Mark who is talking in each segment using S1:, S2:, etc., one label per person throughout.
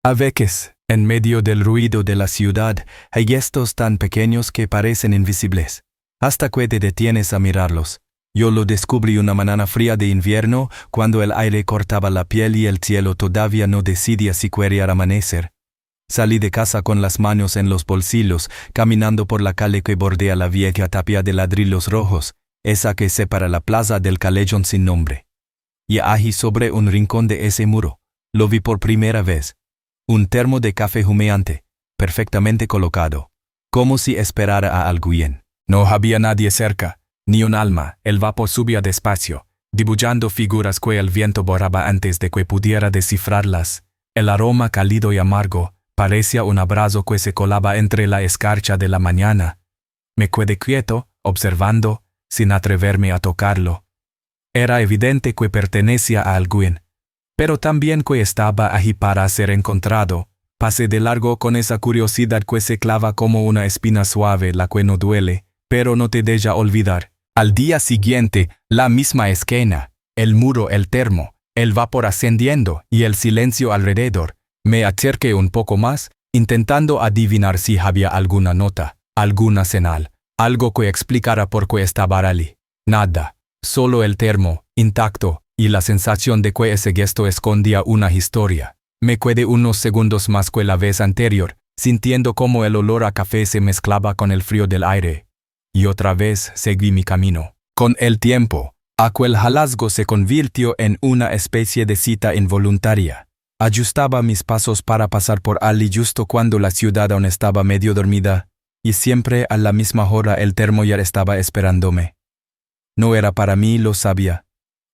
S1: A veces, en medio del ruido de la ciudad, hay gestos tan pequeños que parecen invisibles, hasta que te detienes a mirarlos. Yo lo descubrí una mañana fría de invierno, cuando el aire cortaba la piel y el cielo todavía no decidía si quería amanecer. Salí de casa con las manos en los bolsillos, caminando por la calle que bordea la vieja tapia de ladrillos rojos, esa que separa la plaza del callejón sin nombre. Y allí sobre un rincón de ese muro, lo vi por primera vez. Un termo de café humeante, perfectamente colocado, como si esperara a alguien. No había nadie cerca, ni un alma. El vapor subía despacio, dibujando figuras que el viento borraba antes de que pudiera descifrarlas. El aroma cálido y amargo parecía un abrazo que se colaba entre la escarcha de la mañana. Me quedé quieto, observando, sin atreverme a tocarlo. Era evidente que pertenecía a alguien, pero también que estaba allí para ser encontrado. Pasé de largo con esa curiosidad que se clava como una espina suave, la que no duele, pero no te deja olvidar. Al día siguiente, la misma esquina, el muro, el termo, el vapor ascendiendo y el silencio alrededor. Me acerqué un poco más, intentando adivinar si había alguna nota, alguna señal, algo que explicara por qué estaba allí. Nada, solo el termo, intacto, y la sensación de que ese gesto escondía una historia. Me quedé unos segundos más que la vez anterior, sintiendo cómo el olor a café se mezclaba con el frío del aire. Y otra vez seguí mi camino. Con el tiempo, aquel hallazgo se convirtió en una especie de cita involuntaria. Ajustaba mis pasos para pasar por allí justo cuando la ciudad aún estaba medio dormida, y siempre a la misma hora el termo ya estaba esperándome. No era para mí, lo sabía,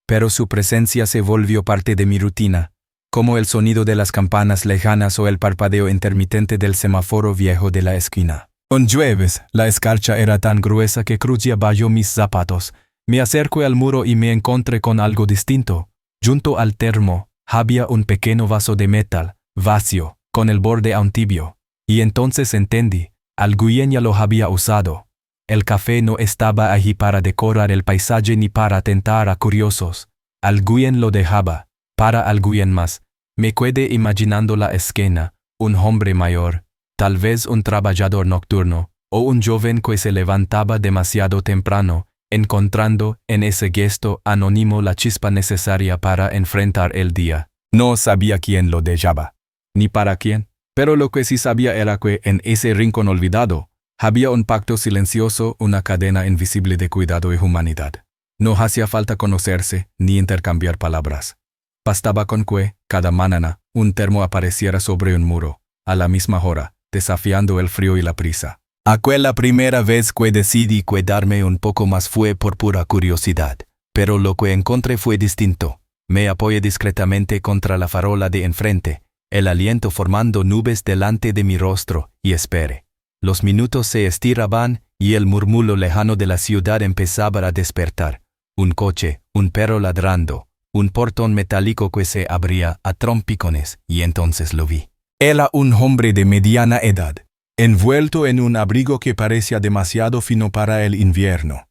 S1: pero su presencia se volvió parte de mi rutina, como el sonido de las campanas lejanas o el parpadeo intermitente del semáforo viejo de la esquina. Un jueves, la escarcha era tan gruesa que crujía bajo mis zapatos. Me acerqué al muro y me encontré con algo distinto. Junto al termo, había un pequeño vaso de metal, vacío, con el borde aún tibio. Y entonces entendí, alguien ya lo había usado. El café no estaba allí para decorar el paisaje ni para atentar a curiosos. Alguien lo dejaba, para alguien más. Me quedé imaginando la escena, un hombre mayor, tal vez un trabajador nocturno, o un joven que se levantaba demasiado temprano, encontrando en ese gesto anónimo la chispa necesaria para enfrentar el día. No sabía quién lo dejaba, ni para quién, pero lo que sí sabía era que en ese rincón olvidado, había un pacto silencioso, una cadena invisible de cuidado y humanidad. No hacía falta conocerse ni intercambiar palabras. Bastaba con que, cada mañana, un termo apareciera sobre un muro, a la misma hora, desafiando el frío y la prisa. Aquella primera vez que decidí quedarme un poco más fue por pura curiosidad, pero lo que encontré fue distinto. Me apoyé discretamente contra la farola de enfrente, el aliento formando nubes delante de mi rostro, y esperé. Los minutos se estiraban y el murmullo lejano de la ciudad empezaba a despertar. Un coche, un perro ladrando, un portón metálico que se abría a trompicones, y entonces lo vi. Era un hombre de mediana edad, envuelto en un abrigo que parecía demasiado fino para el invierno.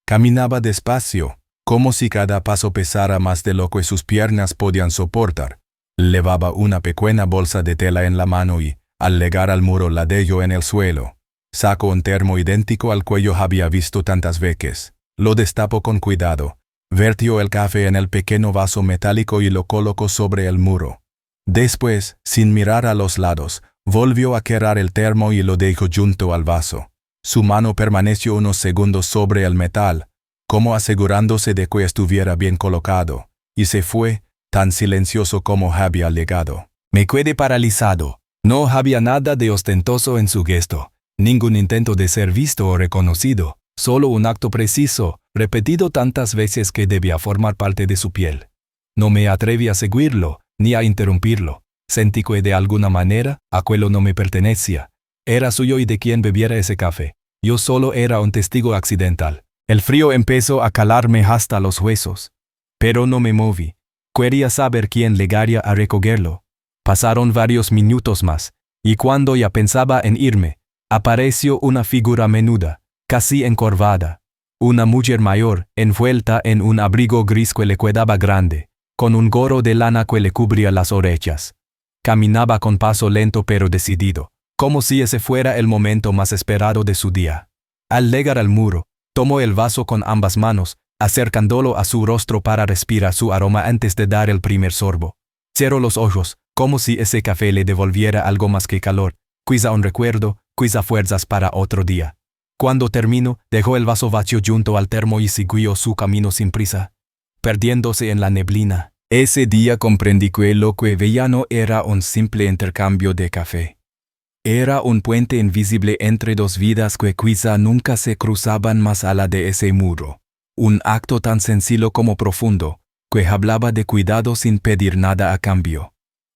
S1: Caminaba despacio, como si cada paso pesara más de lo que sus piernas podían soportar. Llevaba una pequeña bolsa de tela en la mano y, al llegar al muro, la dejó en el suelo. Sacó un termo idéntico al que yo había visto tantas veces. Lo destapó con cuidado. Vertió el café en el pequeño vaso metálico y lo colocó sobre el muro. Después, sin mirar a los lados, volvió a cerrar el termo y lo dejó junto al vaso. Su mano permaneció unos segundos sobre el metal, como asegurándose de que estuviera bien colocado, y se fue, tan silencioso como había llegado. Me quedé paralizado. No había nada de ostentoso en su gesto, ningún intento de ser visto o reconocido, solo un acto preciso, repetido tantas veces que debía formar parte de su piel. No me atreví a seguirlo, ni a interrumpirlo. Sentí que de alguna manera, aquello no me pertenecía. Era suyo y de quien bebiera ese café. Yo solo era un testigo accidental. El frío empezó a calarme hasta los huesos. Pero no me moví. Quería saber quién llegaría a recogerlo. Pasaron varios minutos más, y cuando ya pensaba en irme, apareció una figura menuda, casi encorvada. Una mujer mayor, envuelta en un abrigo gris que le quedaba grande, con un gorro de lana que le cubría las orejas. Caminaba con paso lento pero decidido, como si ese fuera el momento más esperado de su día. Al llegar al muro, tomó el vaso con ambas manos, acercándolo a su rostro para respirar su aroma antes de dar el primer sorbo. Cerró los ojos, como si ese café le devolviera algo más que calor, quizá un recuerdo, quizá fuerzas para otro día. Cuando terminó, dejó el vaso vacío junto al termo y siguió su camino sin prisa, perdiéndose en la neblina. Ese día comprendí que lo que veía no era un simple intercambio de café. Era un puente invisible entre dos vidas que quizá nunca se cruzaban más allá de ese muro. Un acto tan sencillo como profundo, que hablaba de cuidado sin pedir nada a cambio.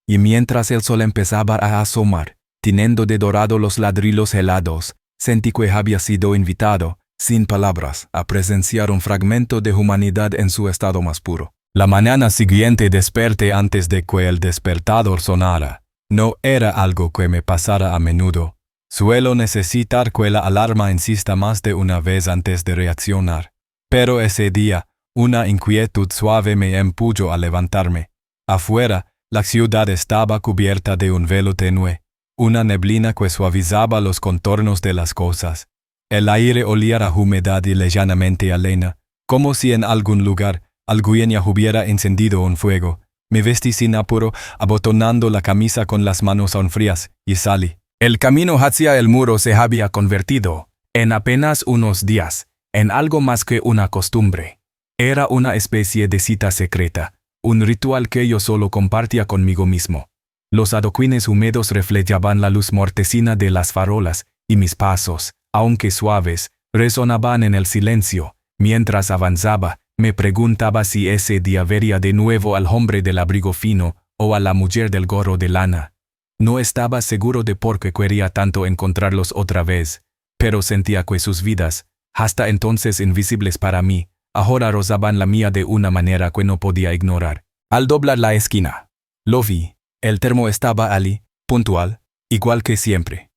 S1: Y mientras el sol empezaba a asomar, tiñendo de dorado los ladrillos helados, sentí que había sido invitado, sin palabras, a presenciar un fragmento de humanidad en su estado más puro. La mañana siguiente desperté antes de que el despertador sonara. No era algo que me pasara a menudo. Suelo necesitar que la alarma insista más de una vez antes de reaccionar. Pero ese día, una inquietud suave me empujó a levantarme. Afuera, la ciudad estaba cubierta de un velo tenue, una neblina que suavizaba los contornos de las cosas. El aire olía a humedad y lejanamente a leña, como si en algún lugar alguien ya hubiera encendido un fuego. Me vestí sin apuro, abotonando la camisa con las manos aún frías, y salí. El camino hacia el muro se había convertido, en apenas unos días, en algo más que una costumbre. Era una especie de cita secreta, un ritual que yo solo compartía conmigo mismo. Los adoquines húmedos reflejaban la luz mortecina de las farolas, y mis pasos, aunque suaves, resonaban en el silencio. Mientras avanzaba, me preguntaba si ese día vería de nuevo al hombre del abrigo fino o a la mujer del gorro de lana. No estaba seguro de por qué quería tanto encontrarlos otra vez, pero sentía que sus vidas, hasta entonces invisibles para mí, ahora rozaban la mía de una manera que no podía ignorar. Al doblar la esquina, lo vi. El termo estaba allí, puntual, igual que siempre.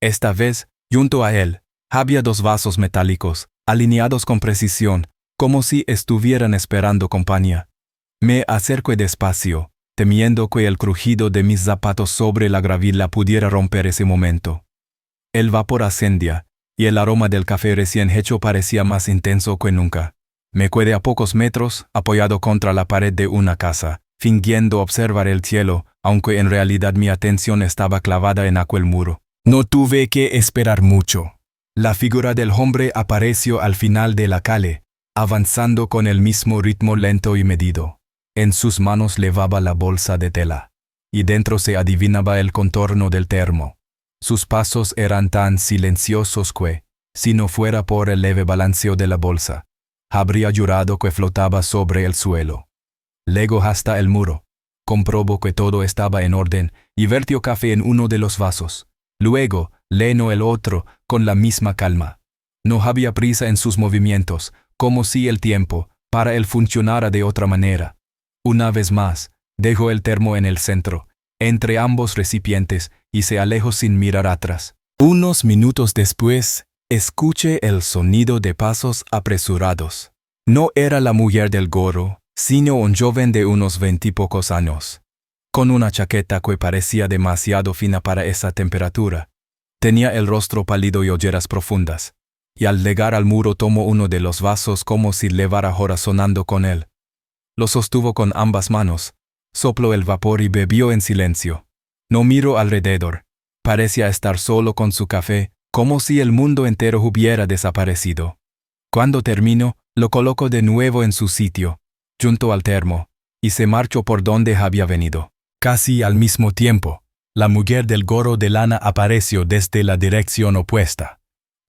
S1: Esta vez, junto a él, había dos vasos metálicos, alineados con precisión, como si estuvieran esperando compañía. Me acerqué despacio, temiendo que el crujido de mis zapatos sobre la gravilla pudiera romper ese momento. El vapor ascendía, y el aroma del café recién hecho parecía más intenso que nunca. Me quedé a pocos metros, apoyado contra la pared de una casa, fingiendo observar el cielo, aunque en realidad mi atención estaba clavada en aquel muro. No tuve que esperar mucho. La figura del hombre apareció al final de la calle, avanzando con el mismo ritmo lento y medido. En sus manos llevaba la bolsa de tela, y dentro se adivinaba el contorno del termo. Sus pasos eran tan silenciosos que, si no fuera por el leve balanceo de la bolsa, habría jurado que flotaba sobre el suelo. Llegó hasta el muro, comprobó que todo estaba en orden y vertió café en uno de los vasos. Luego, llenó el otro con la misma calma. No había prisa en sus movimientos, como si el tiempo, para él funcionara de otra manera. Una vez más, dejó el termo en el centro, entre ambos recipientes, y se alejó sin mirar atrás. Unos minutos después, escuché el sonido de pasos apresurados. No era la mujer del gorro, sino un joven de unos 20 y pocos años, con una chaqueta que parecía demasiado fina para esa temperatura. Tenía el rostro pálido y ojeras profundas, y al llegar al muro tomó uno de los vasos como si llevara horas sonando con él. Lo sostuvo con ambas manos, sopló el vapor y bebió en silencio. No miró alrededor. Parecía estar solo con su café, como si el mundo entero hubiera desaparecido. Cuando terminó, lo colocó de nuevo en su sitio, junto al termo, y se marchó por donde había venido. Casi al mismo tiempo, la mujer del gorro de lana apareció desde la dirección opuesta.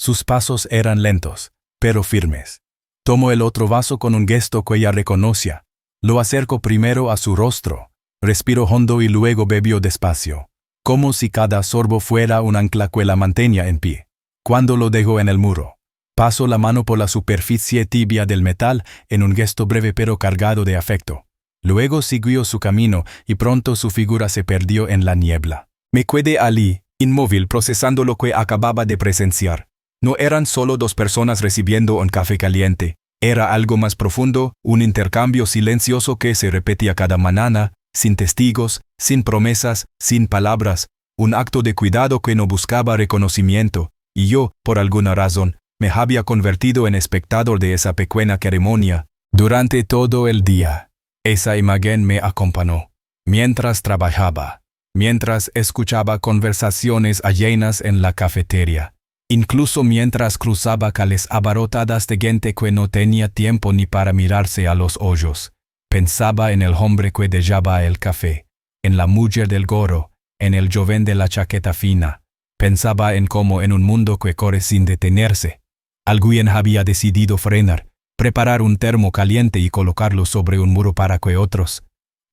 S1: Sus pasos eran lentos, pero firmes. Tomó el otro vaso con un gesto que ella reconocía. Lo acercó primero a su rostro, respiró hondo y luego bebió despacio, como si cada sorbo fuera un ancla que la mantenía en pie. Cuando lo dejó en el muro, pasó la mano por la superficie tibia del metal en un gesto breve pero cargado de afecto. Luego siguió su camino y pronto su figura se perdió en la niebla. Me quedé allí, inmóvil, procesando lo que acababa de presenciar. No eran solo dos personas recibiendo un café caliente. Era algo más profundo, un intercambio silencioso que se repetía cada mañana, sin testigos, sin promesas, sin palabras, un acto de cuidado que no buscaba reconocimiento, y yo, por alguna razón, me había convertido en espectador de esa pequeña ceremonia. Durante todo el día, esa imagen me acompañó. Mientras trabajaba, mientras escuchaba conversaciones ajenas en la cafetería, incluso mientras cruzaba calles abarrotadas de gente que no tenía tiempo ni para mirarse a los ojos, pensaba en el hombre que dejaba el café, en la mujer del gorro, en el joven de la chaqueta fina. Pensaba en cómo en un mundo que corre sin detenerse, alguien había decidido frenar, preparar un termo caliente y colocarlo sobre un muro para que otros,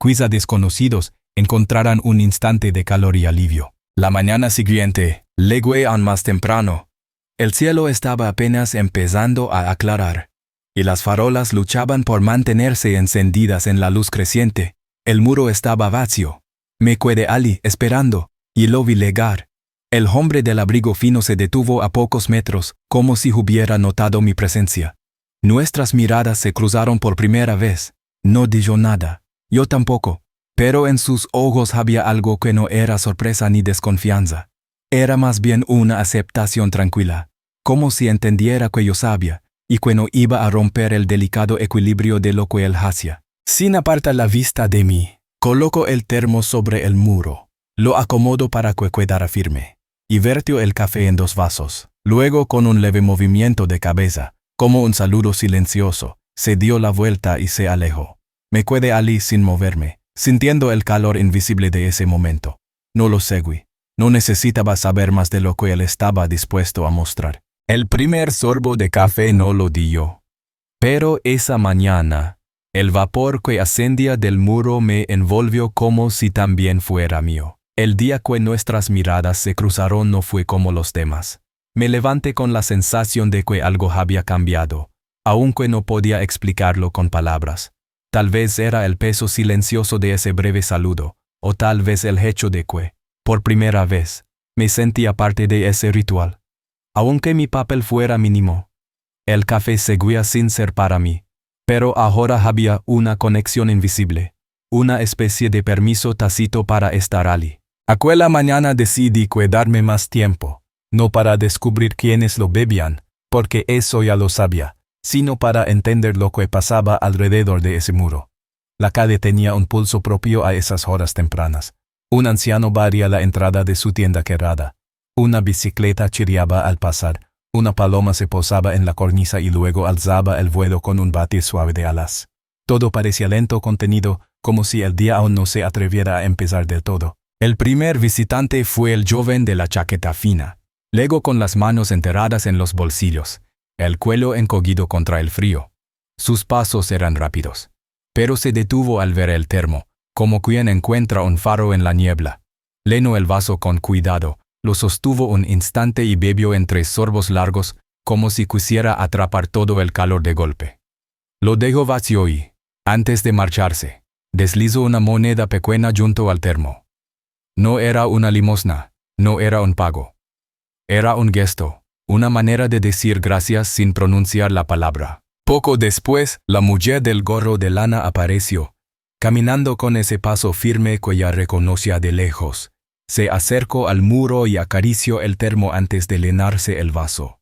S1: quizá desconocidos, encontraran un instante de calor y alivio. La mañana siguiente, legué aún más temprano. El cielo estaba apenas empezando a aclarar, y las farolas luchaban por mantenerse encendidas en la luz creciente. El muro estaba vacío. Me quedé allí esperando, y lo vi llegar. El hombre del abrigo fino se detuvo a pocos metros, como si hubiera notado mi presencia. Nuestras miradas se cruzaron por primera vez. No dijo nada, yo tampoco, pero en sus ojos había algo que no era sorpresa ni desconfianza. Era más bien una aceptación tranquila, como si entendiera que yo sabía, y que no iba a romper el delicado equilibrio de lo que él hacía. Sin apartar la vista de mí, coloco el termo sobre el muro, lo acomodo para que quedara firme, y vertió el café en 2 vasos. Luego, con un leve movimiento de cabeza, como un saludo silencioso, se dio la vuelta y se alejó. Me quedé allí sin moverme, sintiendo el calor invisible de ese momento. No lo seguí. No necesitaba saber más de lo que él estaba dispuesto a mostrar. El primer sorbo de café no lo di yo. Pero esa mañana, el vapor que ascendía del muro me envolvió como si también fuera mío. El día que nuestras miradas se cruzaron no fue como los demás. Me levanté con la sensación de que algo había cambiado, aunque no podía explicarlo con palabras. Tal vez era el peso silencioso de ese breve saludo, o tal vez el hecho de que, por primera vez, me sentía parte de ese ritual. Aunque mi papel fuera mínimo, el café seguía sin ser para mí, pero ahora había una conexión invisible, una especie de permiso tácito para estar allí. Aquella mañana decidí quedarme más tiempo, no para descubrir quiénes lo bebían, porque eso ya lo sabía, sino para entender lo que pasaba alrededor de ese muro. La calle tenía un pulso propio a esas horas tempranas. Un anciano barría la entrada de su tienda quebrada. Una bicicleta chirriaba al pasar. Una paloma se posaba en la cornisa y luego alzaba el vuelo con un batir suave de alas. Todo parecía lento, contenido, como si el día aún no se atreviera a empezar del todo. El primer visitante fue el joven de la chaqueta fina. Luego con las manos enterradas en los bolsillos, el cuello encogido contra el frío. Sus pasos eran rápidos, pero se detuvo al ver el termo, como quien encuentra un faro en la niebla. Llenó el vaso con cuidado, lo sostuvo un instante y bebió en 3 sorbos largos, como si quisiera atrapar todo el calor de golpe. Lo dejó vacío y, antes de marcharse, deslizó una moneda pequeña junto al termo. No era una limosna, no era un pago. Era un gesto, una manera de decir gracias sin pronunciar la palabra. Poco después, la mujer del gorro de lana apareció, caminando con ese paso firme que ya reconocía de lejos. Se acercó al muro y acarició el termo antes de llenarse el vaso.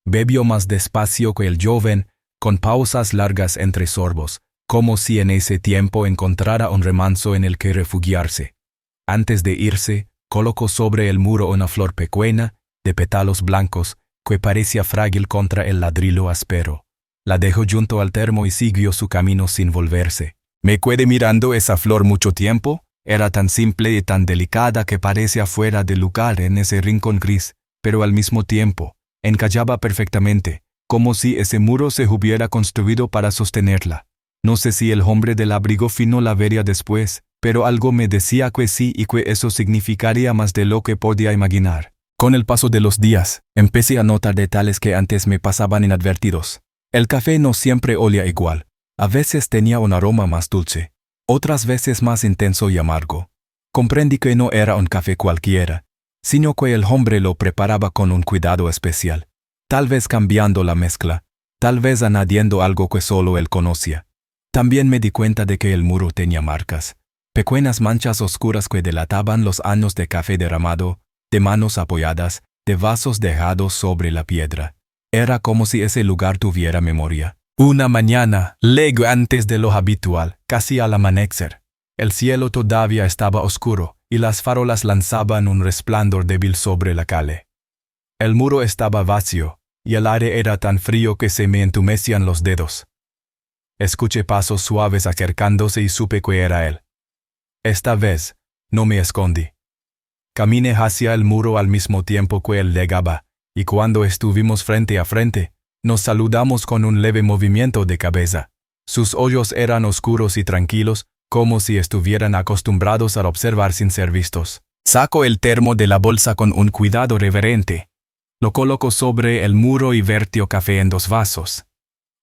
S1: Bebió más despacio que el joven, con pausas largas entre sorbos, como si en ese tiempo encontrara un remanso en el que refugiarse. Antes de irse, colocó sobre el muro una flor pequeña, de pétalos blancos, que parecía frágil contra el ladrillo áspero. La dejó junto al termo y siguió su camino sin volverse. Me quedé mirando esa flor mucho tiempo. Era tan simple y tan delicada que parecía fuera de lugar en ese rincón gris, pero al mismo tiempo, encajaba perfectamente, como si ese muro se hubiera construido para sostenerla. No sé si el hombre del abrigo fino la vería después, pero algo me decía que sí y que eso significaría más de lo que podía imaginar. Con el paso de los días, empecé a notar detalles que antes me pasaban inadvertidos. El café no siempre olía igual. A veces tenía un aroma más dulce, otras veces más intenso y amargo. Comprendí que no era un café cualquiera, sino que el hombre lo preparaba con un cuidado especial, tal vez cambiando la mezcla, tal vez añadiendo algo que solo él conocía. También me di cuenta de que el muro tenía marcas, Pequeñas manchas oscuras que delataban los años de café derramado, de manos apoyadas, de vasos dejados sobre la piedra. Era como si ese lugar tuviera memoria. Una mañana, luego antes de lo habitual, casi al amanecer, el cielo todavía estaba oscuro y las farolas lanzaban un resplandor débil sobre la calle. El muro estaba vacío y el aire era tan frío que se me entumecían los dedos. Escuché pasos suaves acercándose y supe que era él. Esta vez, no me escondí. Caminé hacia el muro al mismo tiempo que él llegaba, y cuando estuvimos frente a frente, nos saludamos con un leve movimiento de cabeza. Sus ojos eran oscuros y tranquilos, como si estuvieran acostumbrados a observar sin ser vistos. Saco el termo de la bolsa con un cuidado reverente. Lo coloco sobre el muro y vertió café en 2 vasos.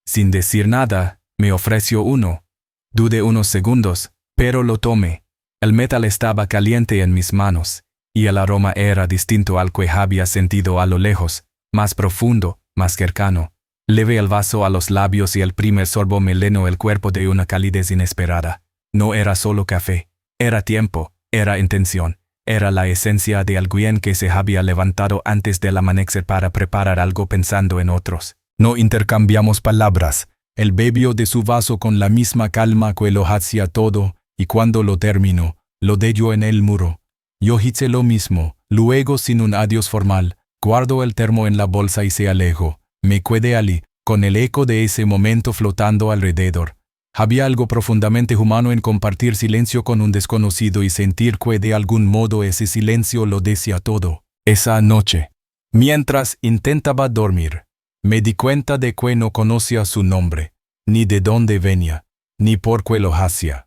S1: Sin decir nada, me ofreció uno. Dudé unos segundos, pero lo tomé. El metal estaba caliente en mis manos, y el aroma era distinto al que había sentido a lo lejos, más profundo, más cercano. Levé el vaso a los labios y el primer sorbo me llenó el cuerpo de una calidez inesperada. No era solo café, era tiempo, era intención, era la esencia de alguien que se había levantado antes del amanecer para preparar algo pensando en otros. No intercambiamos palabras. Él bebió de su vaso con la misma calma que lo hacía todo, y cuando lo terminó, lo dejó en el muro. Yo hice lo mismo. Luego, sin un adiós formal, guardó el termo en la bolsa y se alejó. Me quedé allí, con el eco de ese momento flotando alrededor. Había algo profundamente humano en compartir silencio con un desconocido y sentir que de algún modo ese silencio lo decía todo. Esa noche, mientras intentaba dormir, me di cuenta de que no conocía su nombre, ni de dónde venía, ni por qué lo hacía.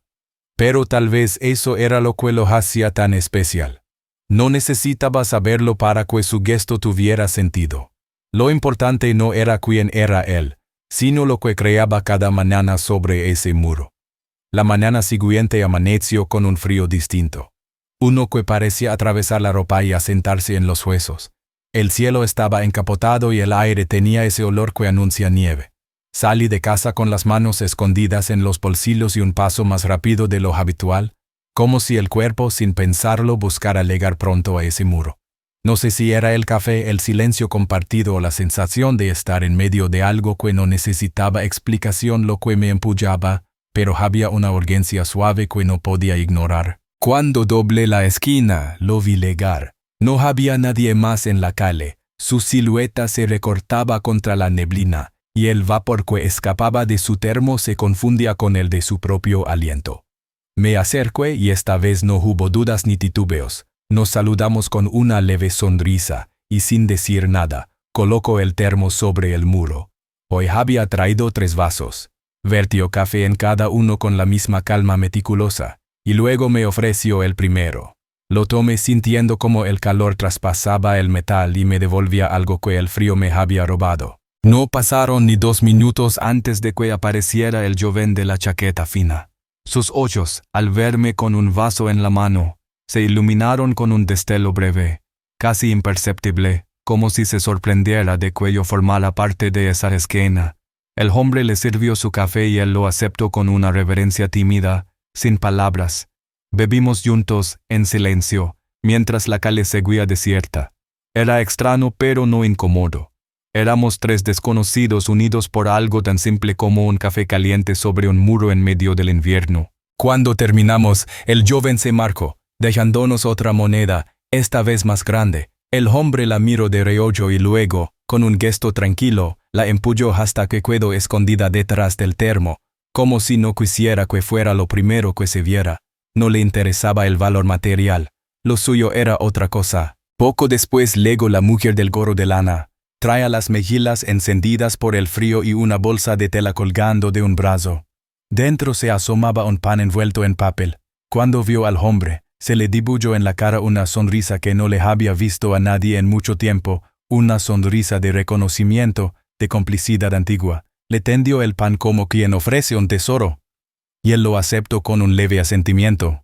S1: Pero tal vez eso era lo que lo hacía tan especial. No necesitaba saberlo para que su gesto tuviera sentido. Lo importante no era quién era él, sino lo que creaba cada mañana sobre ese muro. La mañana siguiente amaneció con un frío distinto. Uno que parecía atravesar la ropa y asentarse en los huesos. El cielo estaba encapotado y el aire tenía ese olor que anuncia nieve. Salí de casa con las manos escondidas en los bolsillos y un paso más rápido de lo habitual, como si el cuerpo, sin pensarlo, buscara llegar pronto a ese muro. No sé si era el café, el silencio compartido o la sensación de estar en medio de algo que no necesitaba explicación lo que me empullaba, pero había una urgencia suave que no podía ignorar. Cuando doblé la esquina, lo vi llegar. No había nadie más en la calle. Su silueta se recortaba contra la neblina, y el vapor que escapaba de su termo se confundía con el de su propio aliento. Me acerqué y esta vez no hubo dudas ni titubeos. Nos saludamos con una leve sonrisa, y sin decir nada, colocó el termo sobre el muro. Hoy había traído 3 vasos. Vertió café en cada uno con la misma calma meticulosa, y luego me ofreció el primero. Lo tomé sintiendo como el calor traspasaba el metal y me devolvía algo que el frío me había robado. No pasaron ni 2 minutos antes de que apareciera el joven de la chaqueta fina. Sus ojos, al verme con un vaso en la mano, se iluminaron con un destello breve, casi imperceptible, como si se sorprendiera de que yo formara parte de esa escena. El hombre le sirvió su café y él lo aceptó con una reverencia tímida, sin palabras. Bebimos juntos, en silencio, mientras la calle seguía desierta. Era extraño pero no incómodo. Éramos 3 desconocidos unidos por algo tan simple como un café caliente sobre un muro en medio del invierno. Cuando terminamos, el joven se marchó, dejándonos otra moneda, esta vez más grande. El hombre la miró de reojo y luego, con un gesto tranquilo, la empujó hasta que quedó escondida detrás del termo, como si no quisiera que fuera lo primero que se viera. No le interesaba el valor material, lo suyo era otra cosa. Poco después llegó la mujer del gorro de lana. Traía las mejillas encendidas por el frío y una bolsa de tela colgando de un brazo. Dentro se asomaba un pan envuelto en papel. Cuando vio al hombre, se le dibujó en la cara una sonrisa que no le había visto a nadie en mucho tiempo, una sonrisa de reconocimiento, de complicidad antigua. Le tendió el pan como quien ofrece un tesoro, y él lo aceptó con un leve asentimiento.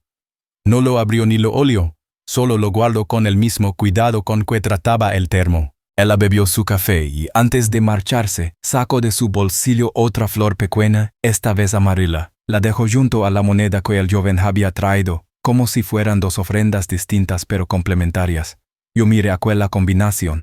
S1: No lo abrió ni lo olió, solo lo guardó con el mismo cuidado con que trataba el termo. Ella bebió su café y, antes de marcharse, sacó de su bolsillo otra flor pequeña, esta vez amarilla. La dejó junto a la moneda que el joven había traído, como si fueran dos ofrendas distintas pero complementarias. Yo miré aquella combinación,